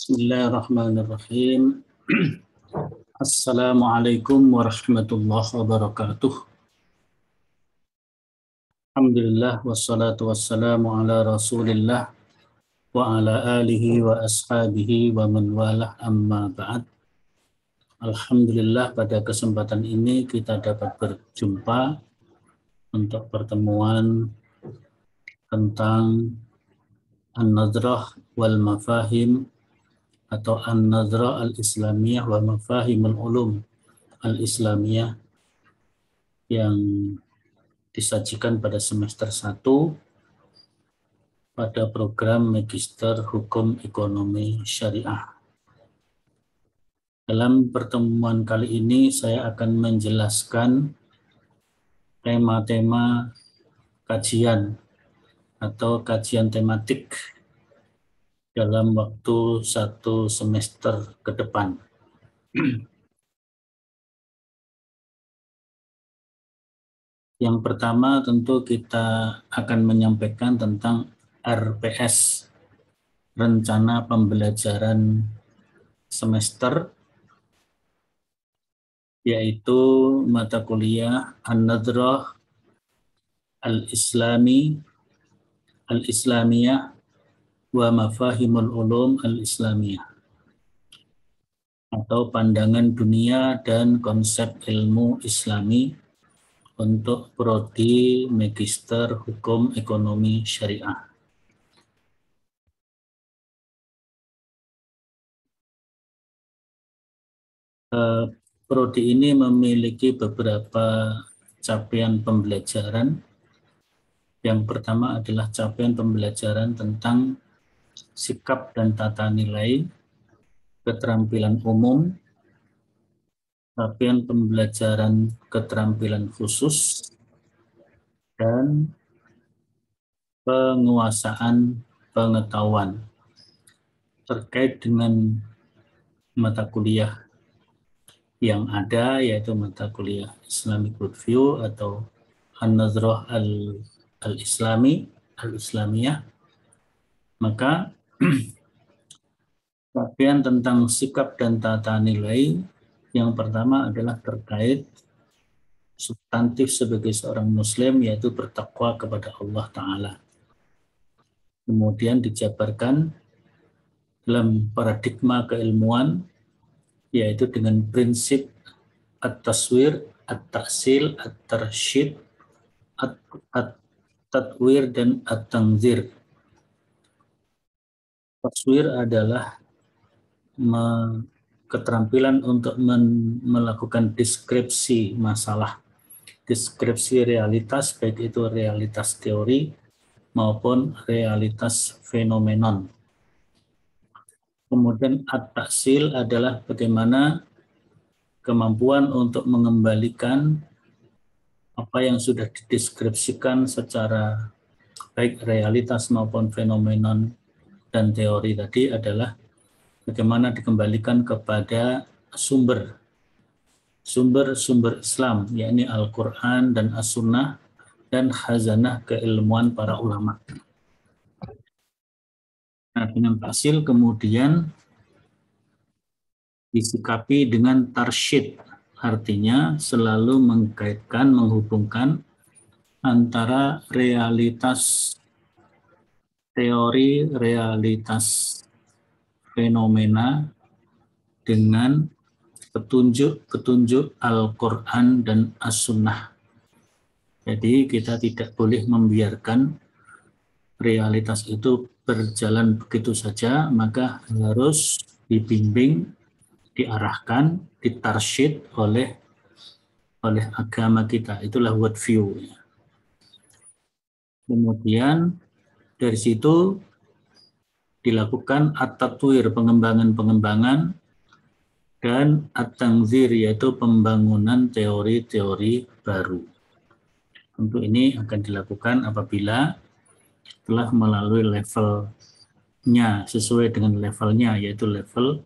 Bismillahirrahmanirrahim. Assalamualaikum warahmatullahi wabarakatuh. Alhamdulillah wassalatu wassalamu ala Rasulillah wa ala alihi wa ashabihi wa man walah amma ba'd. Alhamdulillah pada kesempatan ini kita dapat berjumpa untuk pertemuan tentang An-Nadrah wal Mafahim atau An-Nadrah al-Islamiyah wa Mafahimul Ulum al-Islamiyah yang disajikan pada semester 1 pada program Magister Hukum Ekonomi Syariah. Dalam pertemuan kali ini saya akan menjelaskan tema-tema kajian atau kajian tematik dalam waktu 1 semester ke depan. Yang pertama tentu kita akan menyampaikan tentang RPS, Rencana Pembelajaran Semester, yaitu mata kuliah An-Nadrah Al-Islamiyah wa Mafahimul Ulum Al-Islamiyah, atau pandangan dunia dan konsep ilmu Islami untuk prodi Magister Hukum Ekonomi Syariah. Prodi ini memiliki beberapa capaian pembelajaran. Yang pertama adalah capaian pembelajaran tentang sikap dan tata nilai, keterampilan umum, capaian pembelajaran keterampilan khusus, dan penguasaan pengetahuan terkait dengan mata kuliah yang ada, yaitu mata kuliah Islamic Worldview atau An-Nadrah al-Islamiyah. Maka capaian tentang sikap dan tata nilai yang pertama adalah terkait substantif sebagai seorang muslim, yaitu bertakwa kepada Allah Ta'ala. Kemudian dijabarkan dalam paradigma keilmuan, yaitu dengan prinsip at-taswir, at-taksil, at-tarsyid, at-tadwir, dan at-tangzir. Taswir adalah keterampilan untuk melakukan deskripsi masalah, deskripsi realitas, baik itu realitas teori maupun realitas fenomenon. Kemudian at-taksil adalah bagaimana kemampuan untuk mengembalikan apa yang sudah dideskripsikan secara baik realitas maupun fenomenon dan teori tadi adalah bagaimana dikembalikan kepada sumber Islam, yakni Al-Quran dan As-Sunnah dan khazanah keilmuan para ulama. Nah, dengan taksil kemudian disikapi dengan tarsyid, artinya selalu mengkaitkan, menghubungkan antara realitas teori, realitas fenomena dengan petunjuk Al-Quran dan As-Sunnah. Jadi kita tidak boleh membiarkan realitas itu berjalan begitu saja, maka harus dibimbing, diarahkan, ditarsyid oleh agama kita. Itulah worldview. Kemudian dari situ dilakukan at-tatwir, pengembangan dan at-tangzir, yaitu pembangunan teori-teori baru. Untuk ini akan dilakukan apabila telah melalui levelnya, sesuai dengan levelnya, yaitu level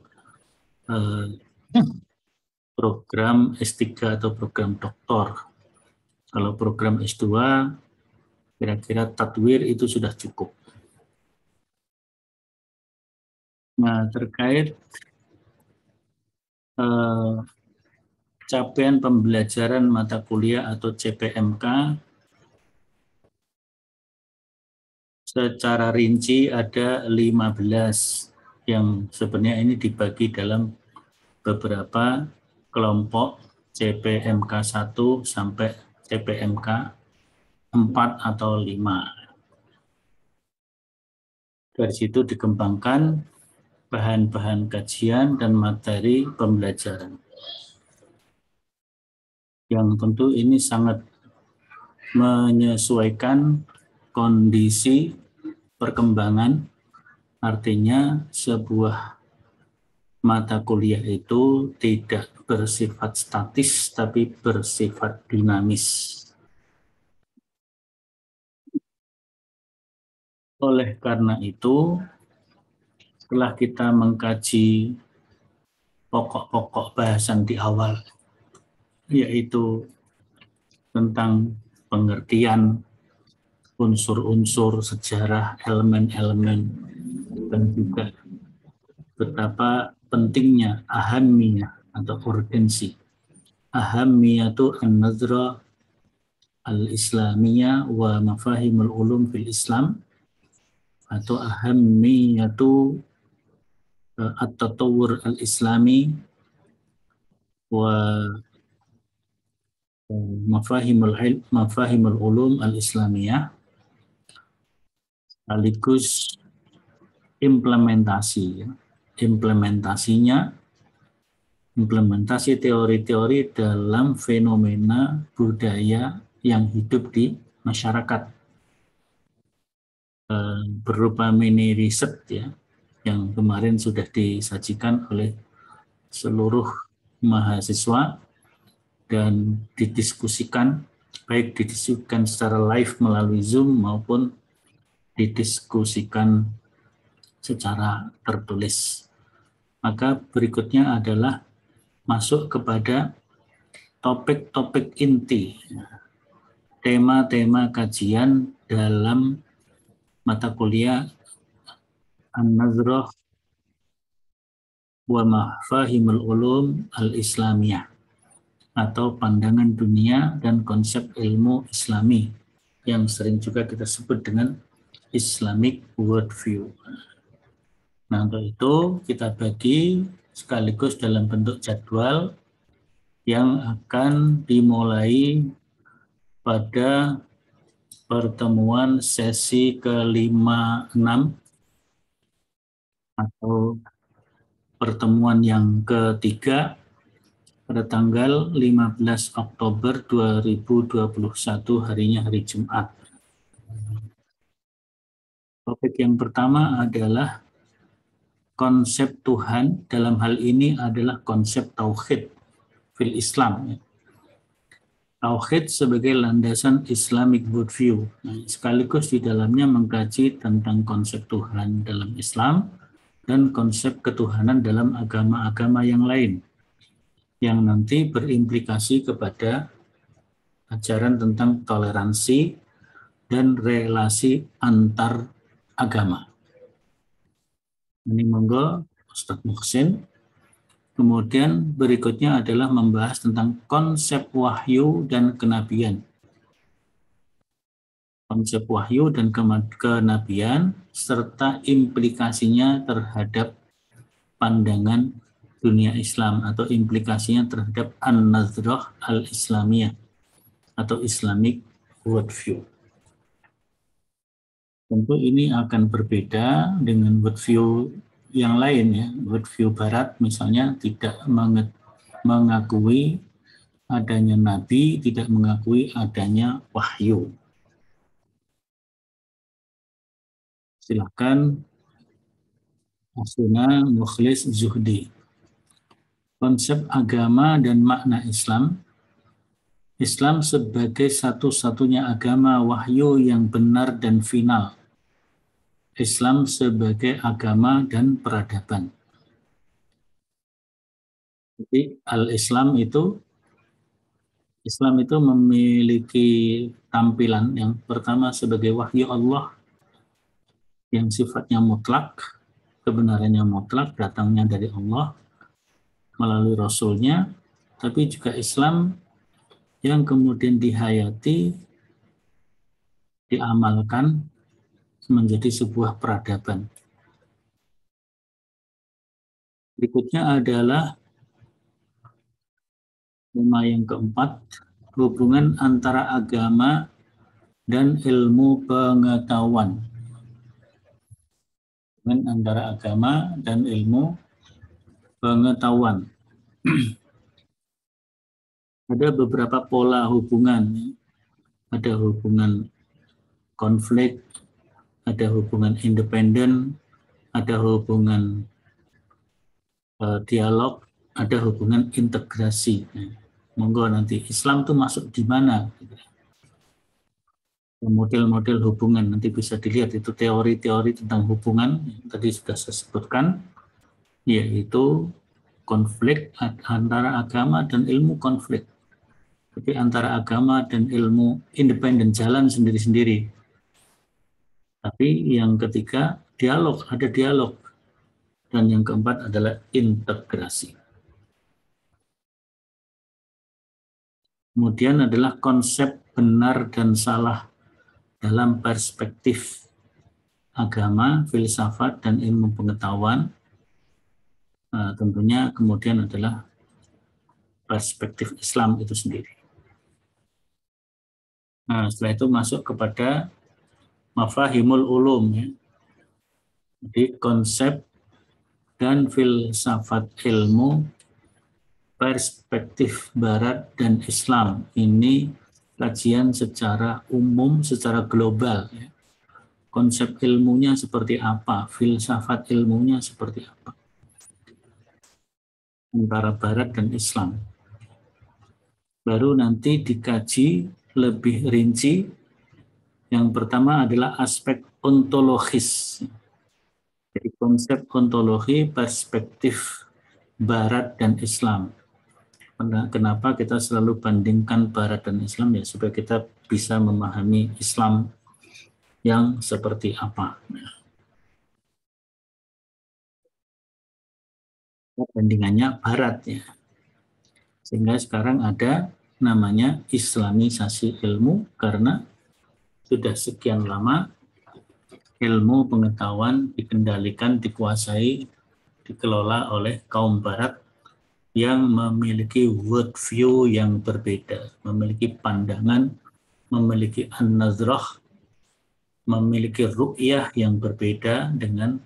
program S3 atau program doktor. Kalau program S2, kira-kira tatwir itu sudah cukup. Nah, terkait capaian pembelajaran mata kuliah atau CPMK, secara rinci ada 15 yang sebenarnya ini dibagi dalam beberapa kelompok CPMK 1 sampai CPMK 4 atau 5. Dari situ dikembangkan bahan-bahan kajian dan materi pembelajaran. Yang tentu ini sangat menyesuaikan kondisi perkembangan, artinya sebuah mata kuliah itu tidak bersifat statis tapi bersifat dinamis. Oleh karena itu, setelah kita mengkaji pokok-pokok bahasan di awal, yaitu tentang pengertian unsur-unsur sejarah, elemen-elemen, dan juga betapa pentingnya ahamiyah atau urgensi. Ahamiyah itu an-nazrah al-islamiyah wa mafahimul ulum fil Islam, atau ahamiyah itu at-tatawur al-islami wa mafahimul ulum al-islamiyah, sekaligus implementasi, implementasi teori-teori dalam fenomena budaya yang hidup di masyarakat, berupa mini riset ya, yang kemarin sudah disajikan oleh seluruh mahasiswa dan didiskusikan, baik didiskusikan secara live melalui Zoom maupun didiskusikan secara tertulis. Maka berikutnya adalah masuk kepada topik-topik inti, tema-tema kajian dalam mata kuliah An-Nazrah wa Mafahimul Ulum Al-Islamiyah, atau pandangan dunia dan konsep ilmu Islami, yang sering juga kita sebut dengan Islamic Worldview. Nah, untuk itu kita bagi sekaligus dalam bentuk jadwal yang akan dimulai pada pertemuan sesi ke-56 atau pertemuan yang ketiga pada tanggal 15 Oktober 2021, harinya hari Jumat. Topik yang pertama adalah konsep Tuhan, dalam hal ini adalah konsep tauhid fil Islam. Tauhid sebagai landasan Islamic worldview. Sekaligus di dalamnya mengkaji tentang konsep Tuhan dalam Islam dan konsep ketuhanan dalam agama-agama yang lain, yang nanti berimplikasi kepada ajaran tentang toleransi dan relasi antar agama. Ini monggo Ustadz Muhsin. Kemudian berikutnya adalah membahas tentang konsep wahyu dan kenabian. Konsep wahyu dan kenabian serta implikasinya terhadap pandangan dunia Islam atau implikasinya terhadap an-nazrah al-islamiyah atau Islamic worldview. Tentu ini akan berbeda dengan worldview yang lain ya. Worldview Barat misalnya tidak mengakui adanya nabi, tidak mengakui adanya wahyu. Silakan Asuna Mukhlis Zuhdi. Konsep agama dan makna Islam. Islam sebagai satu-satunya agama wahyu yang benar dan final. Islam sebagai agama dan peradaban. Jadi Islam itu memiliki tampilan yang pertama sebagai wahyu Allah yang sifatnya mutlak kebenarannya mutlak, datangnya dari Allah melalui Rasulnya, tapi juga Islam yang kemudian dihayati, diamalkan menjadi sebuah peradaban. Berikutnya adalah tema yang keempat, hubungan antara agama dan ilmu pengetahuan. Hubungan antara agama dan ilmu pengetahuan. Ada beberapa pola hubungan. Ada hubungan konflik, ada hubungan independen, ada hubungan dialog, ada hubungan integrasi. Monggo nanti Islam itu masuk di mana? Model-model hubungan nanti bisa dilihat, itu teori-teori tentang hubungan yang tadi sudah saya sebutkan, yaitu konflik antara agama dan ilmu konflik. Jadi antara agama dan ilmu independen, jalan sendiri-sendiri. Tapi yang ketiga dialog, ada dialog. Dan yang keempat adalah integrasi. Kemudian adalah konsep benar dan salah dalam perspektif agama, filsafat, dan ilmu pengetahuan. Nah, tentunya kemudian adalah perspektif Islam itu sendiri. Nah, setelah itu masuk kepada mafahimul ulum. Ya. Jadi konsep dan filsafat ilmu, perspektif Barat dan Islam. Ini kajian secara umum, secara global. Ya. Konsep ilmunya seperti apa, filsafat ilmunya seperti apa. Antara Barat dan Islam. Baru nanti dikaji lebih rinci. Yang pertama adalah aspek ontologis. Jadi konsep ontologi, perspektif Barat dan Islam. Kenapa kita selalu bandingkan Barat dan Islam? Ya supaya kita bisa memahami Islam yang seperti apa. Bandingannya Barat ya. Sehingga sekarang ada namanya Islamisasi ilmu karena sudah sekian lama ilmu pengetahuan dikendalikan, dikuasai, dikelola oleh kaum Barat yang memiliki worldview yang berbeda, memiliki pandangan, memiliki an-nazrah, memiliki ru'yah yang berbeda dengan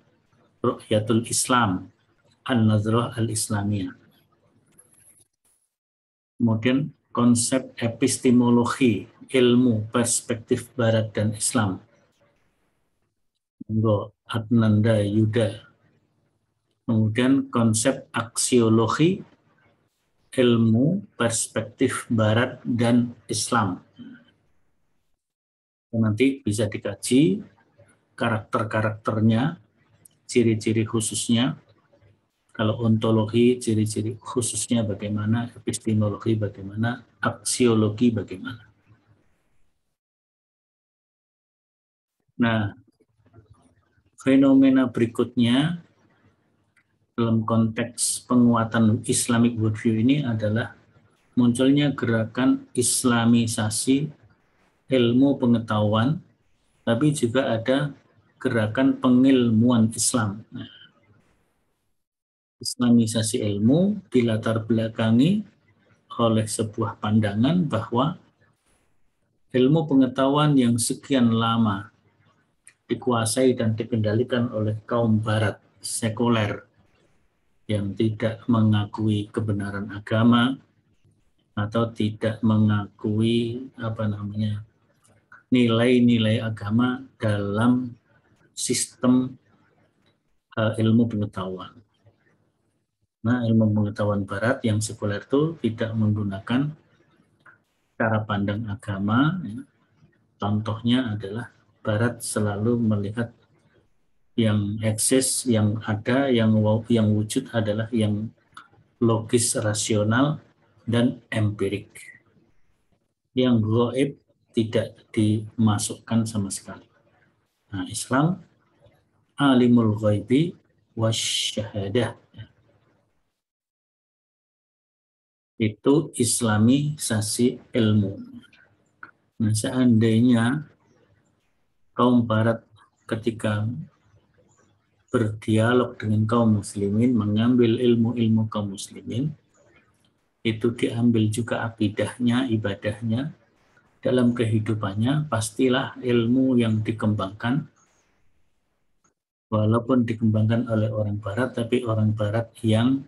ru'yatul Islam, an-nazrah al-Islamiyah. Kemudian konsep epistemologi, ilmu, perspektif Barat dan Islam. Monggo Adnanda Yuda. Kemudian konsep aksiologi, ilmu, perspektif Barat dan Islam. Nanti bisa dikaji karakter-karakternya, ciri-ciri khususnya. Kalau ontologi, ciri-ciri khususnya bagaimana, epistemologi bagaimana, aksiologi bagaimana. Nah, fenomena berikutnya dalam konteks penguatan Islamic worldview ini adalah munculnya gerakan Islamisasi ilmu pengetahuan, tapi juga ada gerakan pengilmuan Islam. Nah, Islamisasi ilmu dilatar belakangi oleh sebuah pandangan bahwa ilmu pengetahuan yang sekian lama dikuasai dan dikendalikan oleh kaum Barat sekuler yang tidak mengakui kebenaran agama atau tidak mengakui nilai-nilai agama dalam sistem ilmu pengetahuan. Nah, ilmu pengetahuan Barat yang sekuler itu tidak menggunakan cara pandang agama. Ya. Contohnya adalah Barat selalu melihat yang eksis, yang ada, yang wujud adalah yang logis, rasional, dan empirik. Yang gaib tidak dimasukkan sama sekali. Nah, Islam alimul ghaibi wasyahadah. Itu islamisasi ilmu. Nah, seandainya kaum barat ketika berdialog dengan kaum muslimin, mengambil ilmu-ilmu kaum muslimin, itu diambil juga akidahnya, ibadahnya, dalam kehidupannya, pastilah ilmu yang dikembangkan, walaupun dikembangkan oleh orang barat, tapi orang barat yang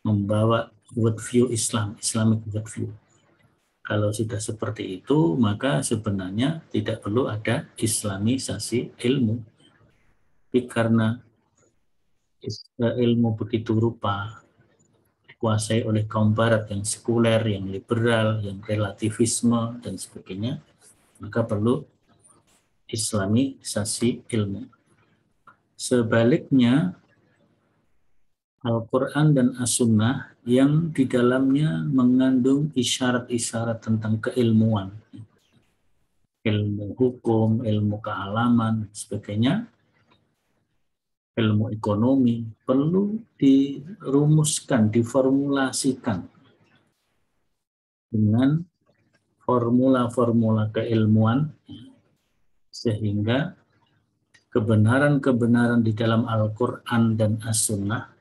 membawa worldview Islam, Islamic worldview. Kalau sudah seperti itu, maka sebenarnya tidak perlu ada islamisasi ilmu. Tapi karena ilmu begitu rupa dikuasai oleh kaum barat yang sekuler, yang liberal, yang relativisme, dan sebagainya, maka perlu islamisasi ilmu. Sebaliknya, Al-Quran dan As-Sunnah yang di dalamnya mengandung isyarat-isyarat tentang keilmuan, ilmu hukum, ilmu kealaman, sebagainya, ilmu ekonomi, perlu dirumuskan, diformulasikan dengan formula-formula keilmuan, sehingga kebenaran-kebenaran di dalam Al-Quran dan As-Sunnah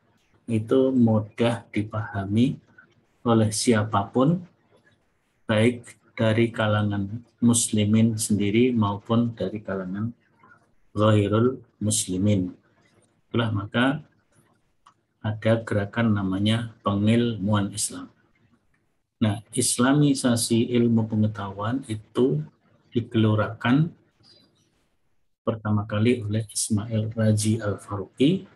itu mudah dipahami oleh siapapun, baik dari kalangan muslimin sendiri maupun dari kalangan ghairul muslimin. Itulah maka ada gerakan namanya pengilmuan Islam. Nah, islamisasi ilmu pengetahuan itu digelurakan pertama kali oleh Ismail Raji Al-Faruqi,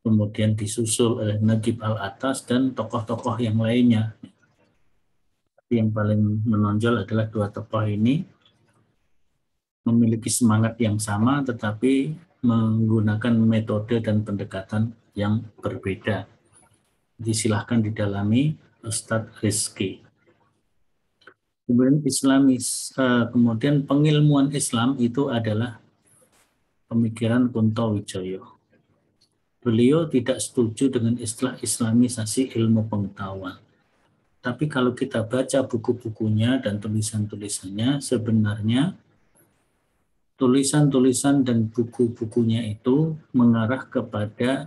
kemudian disusul oleh Najib Al-Atas dan tokoh-tokoh yang lainnya. Yang paling menonjol adalah dua tokoh ini memiliki semangat yang sama tetapi menggunakan metode dan pendekatan yang berbeda. Silahkan didalami Ustadz Rizky. Kemudian pengilmuan Islam itu adalah pemikiran Kunto Wijoyo. Beliau tidak setuju dengan istilah islamisasi ilmu pengetahuan. Tapi kalau kita baca buku-bukunya dan tulisan-tulisannya, sebenarnya tulisan-tulisan dan buku-bukunya itu mengarah kepada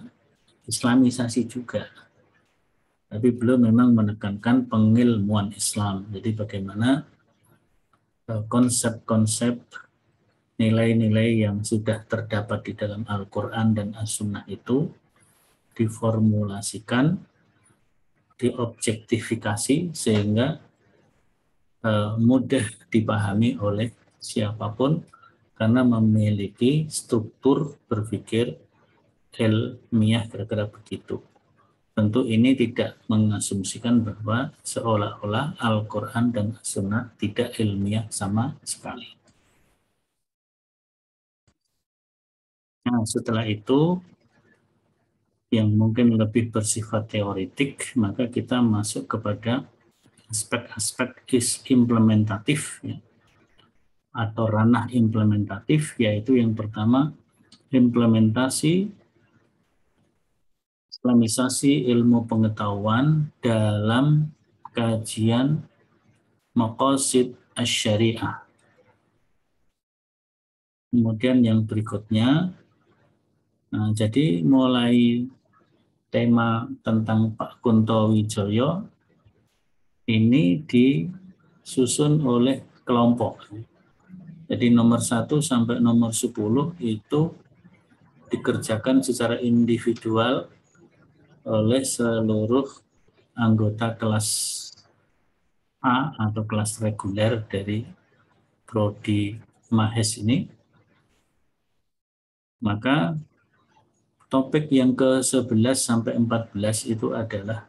islamisasi juga. Tapi beliau memang menekankan pengilmuan Islam. Jadi bagaimana konsep-konsep nilai-nilai yang sudah terdapat di dalam Al-Quran dan As-Sunnah itu diformulasikan, diobjektifikasi sehingga mudah dipahami oleh siapapun karena memiliki struktur berpikir ilmiah kira-kira begitu. Tentu ini tidak mengasumsikan bahwa seolah-olah Al-Quran dan As-Sunnah tidak ilmiah sama sekali. Nah, setelah itu yang mungkin lebih bersifat teoretik, maka kita masuk kepada aspek-aspek implementatif ya, atau ranah implementatif, yaitu yang pertama implementasi islamisasi ilmu pengetahuan dalam kajian maqasid asy-syariah. Kemudian yang berikutnya, nah, jadi mulai tema tentang Pak Kunto Wijoyo ini disusun oleh kelompok. Jadi nomor 1 sampai nomor 10 itu dikerjakan secara individual oleh seluruh anggota kelas A atau kelas reguler dari Prodi Mahes ini. Maka topik yang ke-11 sampai 14 itu adalah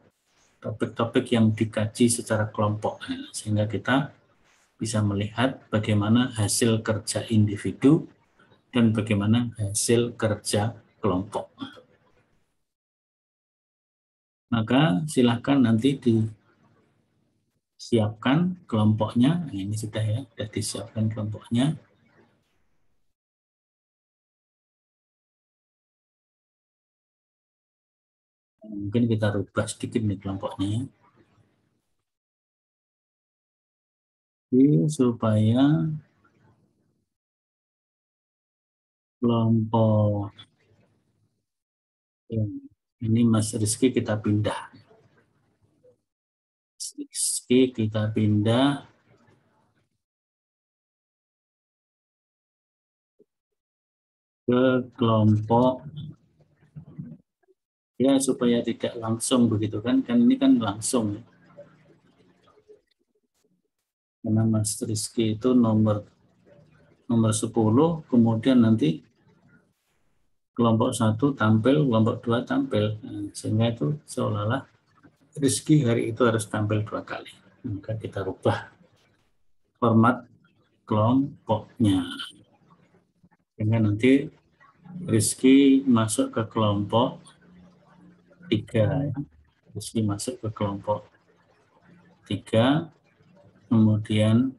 topik-topik yang dikaji secara kelompok, sehingga kita bisa melihat bagaimana hasil kerja individu dan bagaimana hasil kerja kelompok. Maka silakan nanti disiapkan kelompoknya. Nah, ini sudah disiapkan kelompoknya. Mungkin kita rubah sedikit nih kelompoknya. Jadi, supaya kelompok ini Mas Rizky kita pindah. Mas Rizky kita pindah ke kelompok ya supaya tidak langsung begitu kan ini kan langsung ya. Karena Mas Rizky itu nomor 10, kemudian nanti kelompok 1 tampil, kelompok 2 tampil. Nah, sehingga itu seolah-olah Rizky hari itu harus tampil 2 kali. Maka kita rubah format kelompoknya. Sehingga nanti Rizky masuk ke kelompok 3. Ya. Rizky masuk ke kelompok 3, kemudian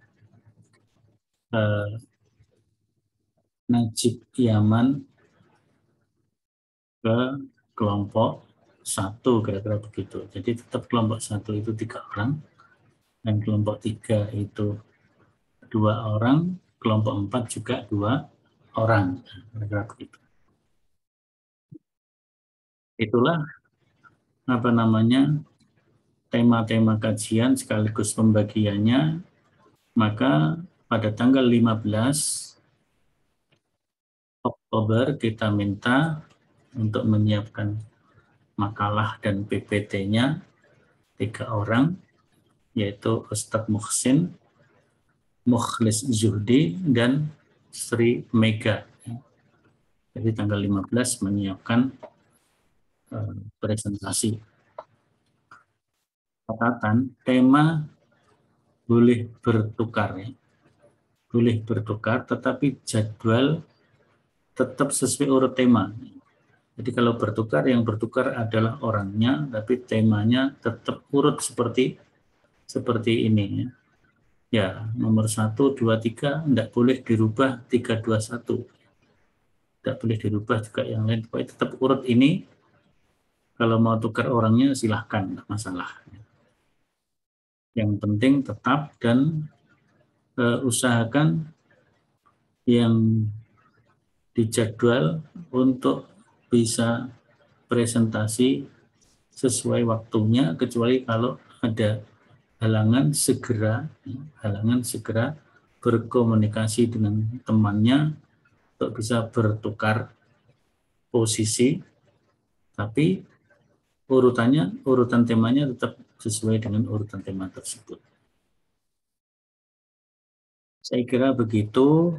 Najib Yaman ke kelompok 1, kira-kira begitu. Jadi tetap kelompok 1 itu 3 orang, dan kelompok 3 itu 2 orang, kelompok 4 juga 2 orang, kira-kira begitu. Itulah apa namanya tema-tema kajian sekaligus pembagiannya. Maka pada tanggal 15 Oktober kita minta untuk menyiapkan makalah dan PPT-nya 3 orang, yaitu Ustadz Muhsin, Mukhlis Zuhdi, dan Sri Mega. Jadi tanggal 15 menyiapkan presentasi. Catatan, tema boleh bertukar ya. Boleh bertukar, tetapi jadwal tetap sesuai urut tema. Jadi kalau bertukar, yang bertukar adalah orangnya, tapi temanya tetap urut seperti ini ya. Ya, nomor 1, 2, 3 tidak boleh dirubah 3, 2, 1. Tidak boleh dirubah juga yang lain. Pokoknya tetap urut ini. Kalau mau tukar orangnya silahkan, tidak masalah. Yang penting tetap dan usahakan yang dijadwal untuk bisa presentasi sesuai waktunya, kecuali kalau ada halangan segera berkomunikasi dengan temannya untuk bisa bertukar posisi, tapi urutan temanya tetap sesuai dengan urutan tema tersebut. Saya kira begitu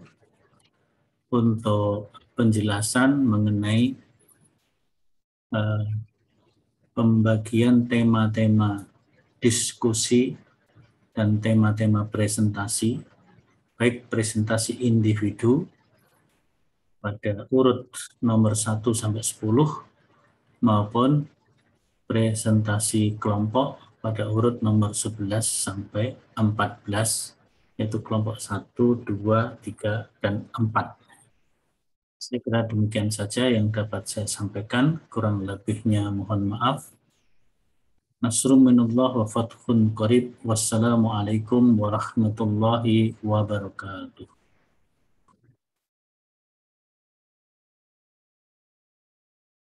untuk penjelasan mengenai pembagian tema-tema diskusi dan tema-tema presentasi, baik presentasi individu pada urut nomor 1 sampai 10 maupun presentasi kelompok pada urut nomor 11 sampai 14, yaitu kelompok 1, 2, 3, dan 4. Saya kira demikian saja yang dapat saya sampaikan, kurang lebihnya mohon maaf. Nasrun minallah wa fathun qarib. Wassalamualaikum warahmatullahi wabarakatuh.